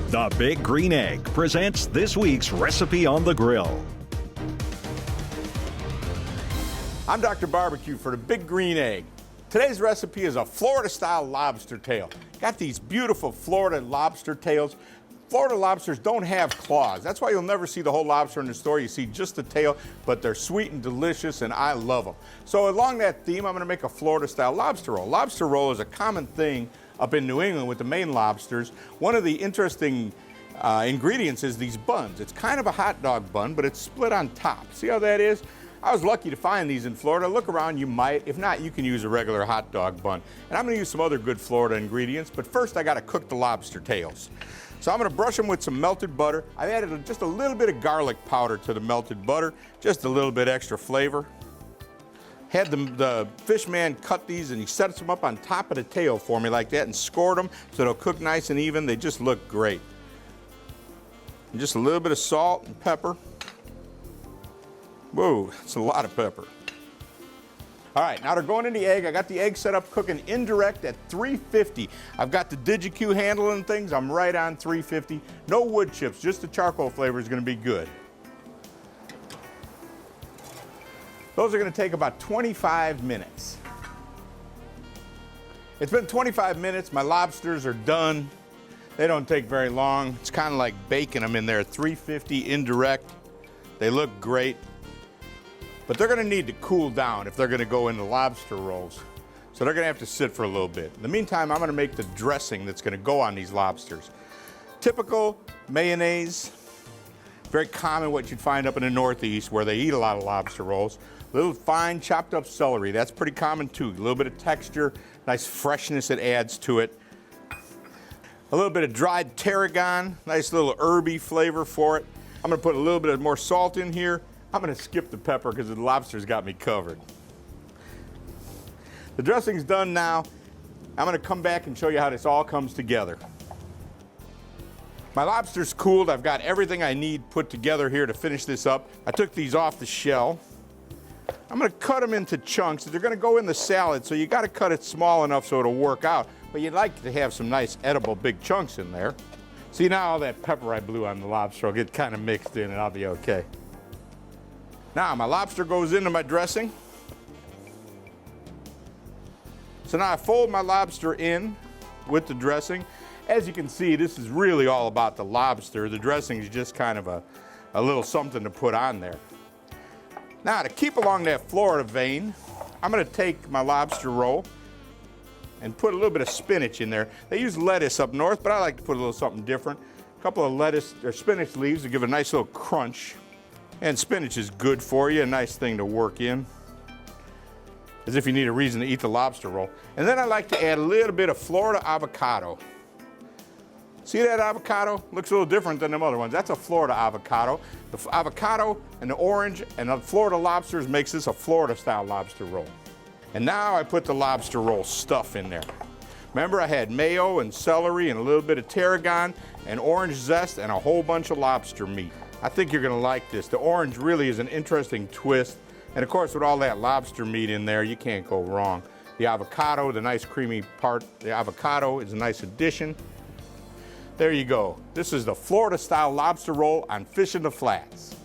The Big Green Egg presents this week's Recipe on the Grill. I'm Dr. Barbecue for the Big Green Egg. Today's recipe is a Florida-style lobster tail. Got these beautiful Florida lobster tails. Florida lobsters don't have claws. That's why you'll never see the whole lobster in the store. You see just the tail, but they're sweet and delicious, and I love them. So along that theme, I'm gonna make a Florida-style lobster roll. Lobster roll is a common thing up in New England with the Maine lobsters. One of the interesting ingredients is these buns. It's kind of a hot dog bun, but it's split on top. See how that is? I was lucky to find these in Florida. Look around, you might. If not, you can use a regular hot dog bun. And I'm gonna use some other good Florida ingredients, but first I gotta cook the lobster tails. So I'm gonna brush them with some melted butter. I've added just a little bit of garlic powder to the melted butter, just a little bit extra flavor. Had the fish man cut these and he sets them up on top of the tail for me like that and scored them so they'll cook nice and even. They just look great. And just a little bit of salt and pepper. Whoa, that's a lot of pepper. All right, now they're going in the egg. I got the egg set up cooking indirect at 350. I've got the BBQ handle and things. I'm right on 350. No wood chips, just the charcoal flavor is gonna be good. Those are gonna take about 25 minutes. It's been 25 minutes. My lobsters are done. They don't take very long. It's kind of like baking them in there at 350 indirect. They look great. But they're gonna need to cool down if they're gonna go into lobster rolls. So they're gonna have to sit for a little bit. In the meantime, I'm gonna make the dressing that's gonna go on these lobsters. Typical mayonnaise, very common what you'd find up in the Northeast where they eat a lot of lobster rolls. Little fine chopped up celery, that's pretty common too. A little bit of texture, nice freshness it adds to it. A little bit of dried tarragon, nice little herby flavor for it. I'm gonna put a little bit of more salt in here. I'm gonna skip the pepper because the lobster's got me covered. The dressing's done now. I'm gonna come back and show you how this all comes together. My lobster's cooled. I've got everything I need put together here to finish this up. I took these off the shell. I'm gonna cut them into chunks. They're gonna go in the salad, so you gotta cut it small enough so it'll work out. But you'd like to have some nice edible big chunks in there. See, now all that pepper I blew on the lobster will get kind of mixed in and I'll be okay. Now my lobster goes into my dressing. So now I fold my lobster in with the dressing. As you can see, this is really all about the lobster. The dressing is just kind of a little something to put on there. Now to keep along that Florida vein, I'm gonna take my lobster roll and put a little bit of spinach in there. They use lettuce up north, but I like to put a little something different. A couple of lettuce or spinach leaves to give a nice little crunch. And spinach is good for you, a nice thing to work in. As if you need a reason to eat the lobster roll. And then I like to add a little bit of Florida avocado. See that avocado? Looks a little different than them other ones. That's a Florida avocado. The avocado and the orange and the Florida lobsters makes this a Florida-style lobster roll. And now I put the lobster roll stuff in there. Remember, I had mayo and celery and a little bit of tarragon and orange zest and a whole bunch of lobster meat. I think you're gonna like this. The orange really is an interesting twist. And of course, with all that lobster meat in there, you can't go wrong. The avocado, the nice creamy part, the avocado is a nice addition. There you go. This is the Florida-style lobster roll on Fish in the Flats.